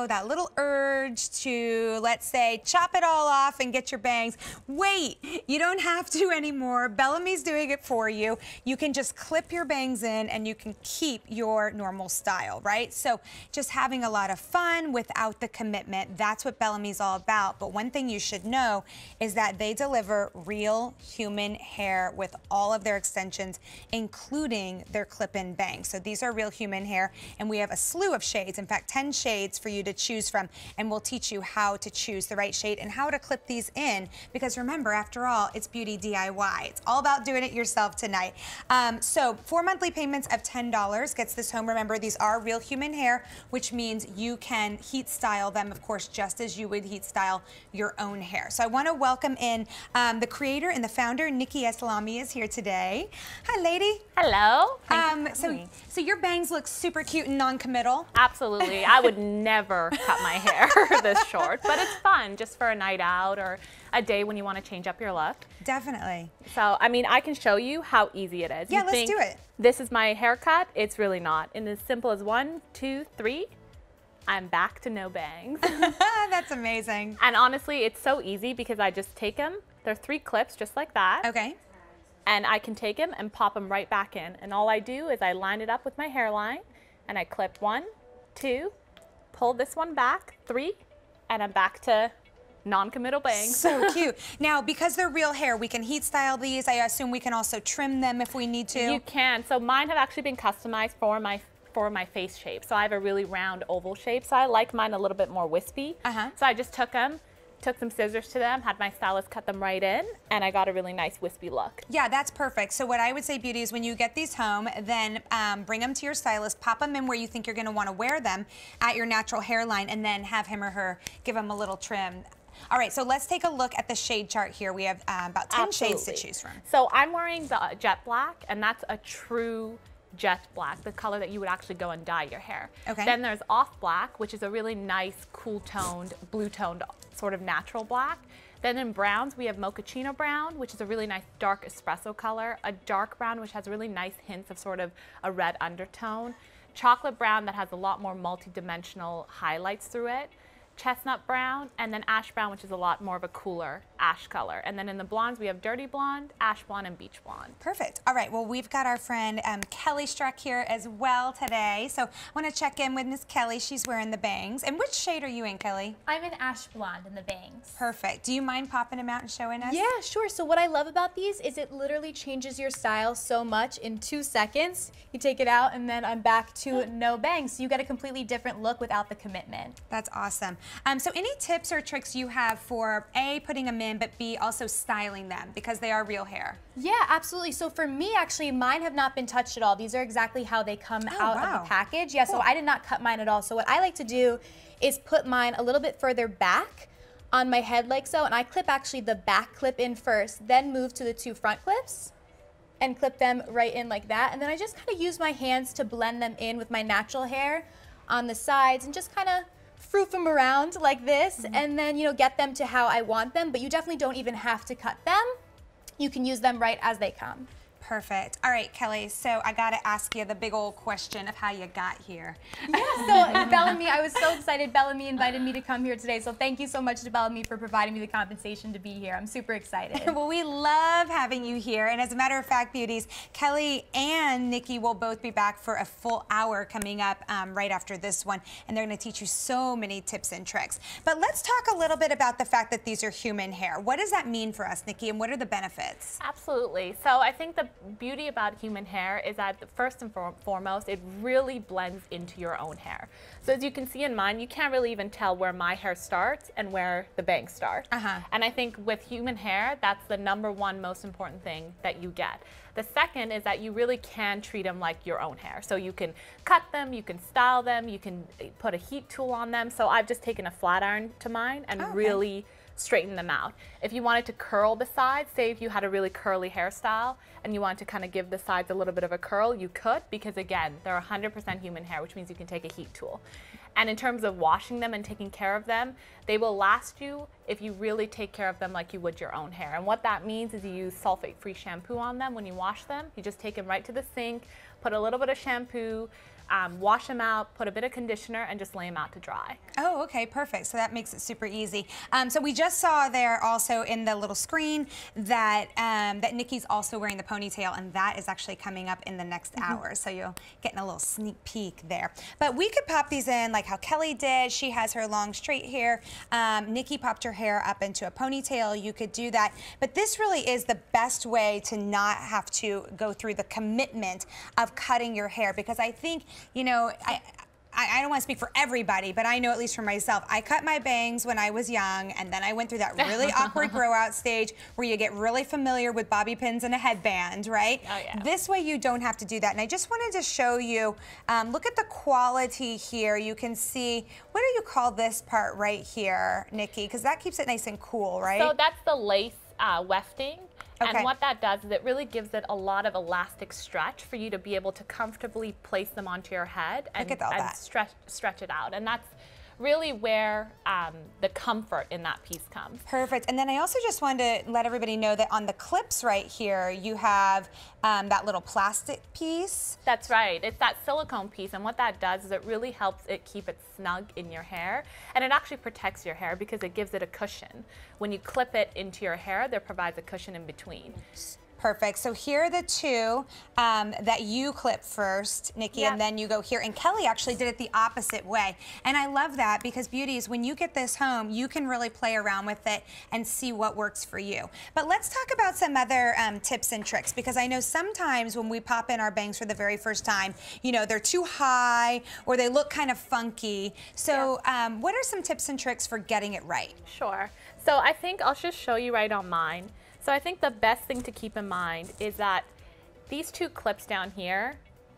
that little urge to, let's say, chop it all off and get your bangs. Wait, you don't have to anymore. Bellami's doing it for you. You can just clip your bangs in and you can keep your normal style, right? So just having a lot of fun without the commitment. That's what Bellami's all about. But one thing you should know is that they deliver real human hair with all of their extensions, including their clip-in bangs. So these are real human hair, and we have a slew of shades. In fact, 10 shades for you to choose from, and we'll teach you how to choose the right shade and how to clip these in, because remember, after all, it's beauty DIY. It's all about doing it yourself tonight. So 4 monthly payments of $10 gets this home. Remember, these are real human hair, which means you can heat style them, of course, just as you would heat style your own hair. So I want to welcome in the creator and the founder, Nikki Bellami, is here today. Hi, lady. Hello. So your bangs look super cute and non-committal. Absolutely. I would never cut my hair this short, but it's fun just for a night out or a day when you want to change up your look. Definitely. So, I mean, I can show you how easy it is. Yeah, let's do it. This is my haircut. It's really not. And as simple as 1, 2, 3, I'm back to no bangs. That's amazing. And honestly, it's so easy because I just take them. They're 3 clips just like that. Okay. And I can take them and pop them right back in. And all I do is I line it up with my hairline and I clip 1, 2, pull this one back, 3, and I'm back to non-committal bangs. So cute. Now, because they're real hair, we can heat style these. I assume we can also trim them if we need to. You can. So mine have actually been customized for my face shape. So I have a really round oval shape. So I like mine a little bit more wispy. So I just took some scissors to them, had my stylist cut them right in, and I got a really nice wispy look. Yeah, that's perfect. So what I would say, beauty, is when you get these home, then bring them to your stylist, pop them in where you think you're going to want to wear them at your natural hairline, and then have him or her give them a little trim. All right, so let's take a look at the shade chart here. We have about 10 shades to choose from. So I'm wearing the jet black, and that's a true jet black, the color that you would actually go and dye your hair. Okay. Then there's off black, which is a really nice, cool toned, blue toned, sort of natural black. Then in browns, we have mochaccino brown, which is a really nice dark espresso color, a dark brown, which has really nice hints of sort of a red undertone, chocolate brown that has a lot more multi-dimensional highlights through it, chestnut brown, and then ash brown, which is a lot more of a cooler ash color. And then in the blondes, we have dirty blonde, ash blonde, and beach blonde. Perfect. All right, well, we've got our friend Kelly Struck here as well today. So I want to check in with Miss Kelly. She's wearing the bangs. And which shade are you in, Kelly? I'm in ash blonde in the bangs. Perfect. Do you mind popping them out and showing us? Yeah, sure. So what I love about these is it literally changes your style so much in 2 seconds. You take it out and then I'm back to no bangs. So you get a completely different look without the commitment. That's awesome. So any tips or tricks you have for A, putting them in, but B, also styling them because they are real hair? Yeah, absolutely. So for me, actually, mine have not been touched at all. These are exactly how they come out of the package. Yeah, cool. So I did not cut mine at all. So what I like to do is put mine a little bit further back on my head like so, and I clip actually the back clip in first, then move to the 2 front clips and clip them right in like that. And then I just kind of use my hands to blend them in with my natural hair on the sides and just kind of froof them around like this, and then, you know, get them to how I want them, but you definitely don't even have to cut them. You can use them right as they come. Perfect. All right, Kelly, so I got to ask you the big old question of how you got here. Yeah, so Bellami, I was so excited. Bellami invited me to come here today, so thank you so much to Bellami for providing me the compensation to be here. I'm super excited. Well, we love having you here, and as a matter of fact, beauties, Kelly and Nikki will both be back for a full hour coming up right after this one, and they're going to teach you so many tips and tricks. But let's talk a little bit about the fact that these are human hair. What does that mean for us, Nikki, and what are the benefits? Absolutely. So I think the beauty about human hair is that first and foremost, it really blends into your own hair. So as you can see in mine, you can't really even tell where my hair starts and where the bangs start. And I think with human hair, that's the #1 most important thing that you get. The second is that you really can treat them like your own hair. So you can cut them, you can style them, you can put a heat tool on them. So I've just taken a flat iron to mine and really straighten them out. If you wanted to curl the sides, say if you had a really curly hairstyle and you wanted to kind of give the sides a little bit of a curl, you could, because again, they're 100% human hair, which means you can take a heat tool. And in terms of washing them and taking care of them, they will last you if you really take care of them like you would your own hair. And what that means is you use sulfate-free shampoo on them when you wash them. You just take them right to the sink, put a little bit of shampoo, wash them out, put a bit of conditioner, and just lay them out to dry. Oh, okay, perfect. So that makes it super easy. So we just saw there also in the little screen that that Nikki's also wearing the ponytail, and that is actually coming up in the next hour. So you're getting a little sneak peek there. But we could pop these in like how Kelly did. She has her long straight hair. Nikki popped her hair up into a ponytail. You could do that. But this really is the best way to not have to go through the commitment of cutting your hair, because I think, you know, I don't want to speak for everybody, but I know at least for myself, I cut my bangs when I was young, and then I went through that really awkward grow out stage where you get really familiar with bobby pins and a headband, right? Oh, yeah. This way you don't have to do that. And I just wanted to show you, look at the quality here. You can see, what do you call this part right here, Nikki? Because that keeps it nice and cool, right? So that's the lace wefting. Okay. And what that does is it really gives it a lot of elastic stretch for you to be able to comfortably place them onto your head and, stretch it out. And that's really where the comfort in that piece comes. Perfect. And then I also just wanted to let everybody know that on the clips right here, you have that little plastic piece. That's right. It's that silicone piece, and what that does is it really helps it keep it snug in your hair, and it actually protects your hair because it gives it a cushion. When you clip it into your hair, there provides a cushion in between. Perfect. So here are the two that you clip first, Nikki, and then you go here. And Kelly actually did it the opposite way. And I love that because, beauties, when you get this home, you can really play around with it and see what works for you. But let's talk about some other tips and tricks, because I know sometimes when we pop in our bangs for the very first time, you know, they're too high or they look kind of funky. So what are some tips and tricks for getting it right? Sure. So I think I'll just show you right on mine. So I think the best thing to keep in mind is that these two clips down here,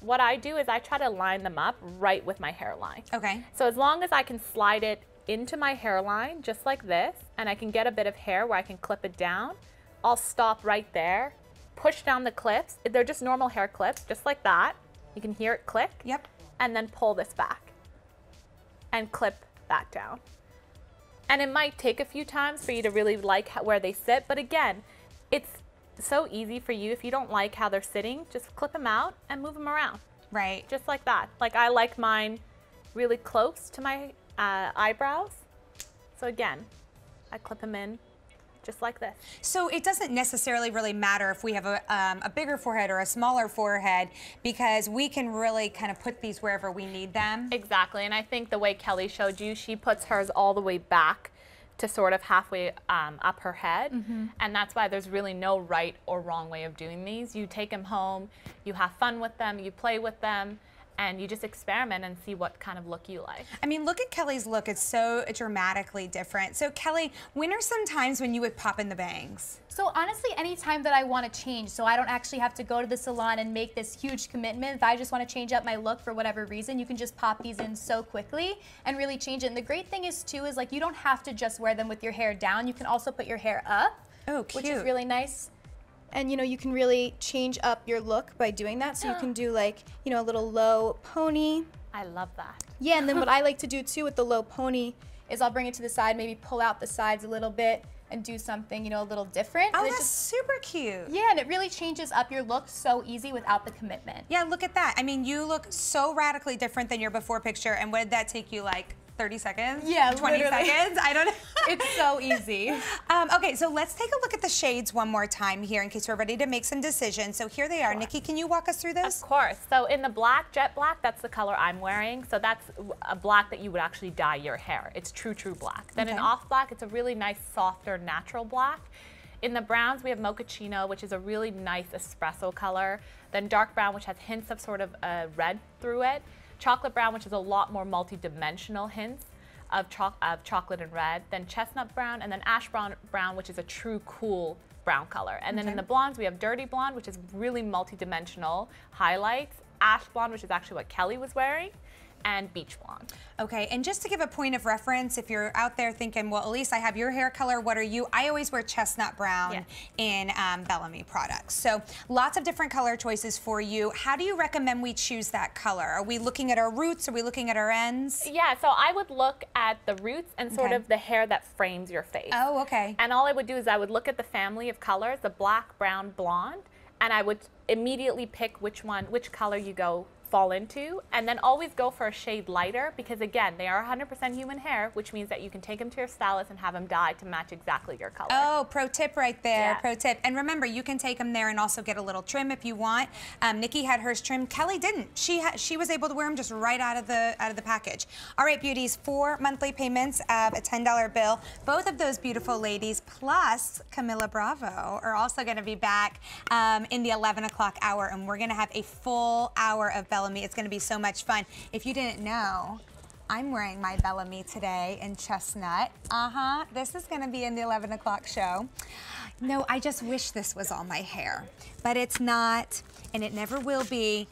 what I do is I try to line them up right with my hairline. Okay. So as long as I can slide it into my hairline just like this, and I can get a bit of hair where I can clip it down, I'll stop right there, push down the clips. They're just normal hair clips, just like that. You can hear it click. Yep. And then pull this back and clip that down. And it might take a few times for you to really like where they sit, but again, it's so easy for you. If you don't like how they're sitting, just clip them out and move them around. Right. Just like that. Like I like mine really close to my eyebrows. So again, I clip them in just like this. So it doesn't necessarily really matter if we have a bigger forehead or a smaller forehead, because we can really kind of put these wherever we need them. Exactly, and I think the way Kelly showed you, she puts hers all the way back to sort of halfway up her head, and that's why there's really no right or wrong way of doing these. You take them home, you have fun with them, you play with them, and you just experiment and see what kind of look you like. I mean, look at Kelly's look. It's so dramatically different. So Kelly, when are some times when you would pop in the bangs? So honestly, anytime that I want to change, so I don't actually have to go to the salon and make this huge commitment. If I just want to change up my look for whatever reason, you can just pop these in so quickly and really change it. And the great thing is too, is like you don't have to just wear them with your hair down. You can also put your hair up, which is really nice. And you know, you can really change up your look by doing that. So you can do like, you know, a little low pony. I love that. Yeah, and then what I like to do too with the low pony is I'll bring it to the side, maybe pull out the sides a little bit and do something, you know, a little different. Oh, and that's super cute. Yeah, and it really changes up your look so easy without the commitment. Yeah, look at that. I mean, you look so radically different than your before picture. And what did that take you, like 30 seconds? Yeah, 20 literally. seconds? I don't know. It's so easy. Okay, so let's take a look at the shades one more time here in case we're ready to make some decisions. So here they are. Sure. Nikki, can you walk us through this? Of course. So in the black, jet black, that's the color I'm wearing. So that's a black that you would actually dye your hair. It's true black. Then in off black, it's a really nice, softer, natural black. In the browns, we have mochaccino, which is a really nice espresso color. Then dark brown, which has hints of sort of red through it. Chocolate brown, which is a lot more multi-dimensional hints of chocolate and red. Then chestnut brown, and then ash brown, which is a true cool brown color. And then in the blondes, we have dirty blonde, which is really multi-dimensional highlights. Ash blonde, which is actually what Kelly was wearing. And beach blonde. Okay, and just to give a point of reference, if you're out there thinking, well, Elise, I have your hair color, what are you? I always wear chestnut brown in Bellami products. So lots of different color choices for you. How do you recommend we choose that color? Are we looking at our roots? Are we looking at our ends? Yeah, so I would look at the roots and sort of the hair that frames your face. Oh, okay. And all I would do is I would look at the family of colors, the black, brown, blonde, and I would immediately pick which color you go fall into, and then always go for a shade lighter because again, they are 100% human hair, which means that you can take them to your stylist and have them dye to match exactly your color. Oh, pro tip right there, Yeah. pro tip. And remember, you can take them there and also get a little trim if you want. Nikki had hers trimmed. Kelly didn't. She was able to wear them just right out of the package. All right, beauties, 4 monthly payments of a $10 bill. Both of those beautiful ladies plus Camila Bravo are also going to be back in the 11 o'clock hour, and we're going to have a full hour of Bellami. It's going to be so much fun. If you didn't know, I'm wearing my Bellami today in chestnut. This is going to be in the 11 o'clock show. No, I just wish this was all my hair, but it's not, and it never will be.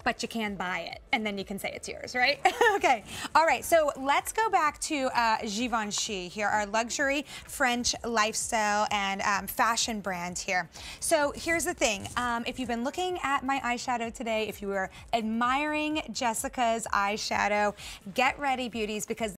But you can buy it, and then you can say it's yours, right? Okay, all right, so let's go back to Givenchy here, our luxury French lifestyle and fashion brand here. So here's the thing, if you've been looking at my eyeshadow today, if you were admiring Jessica's eyeshadow, get ready, beauties, because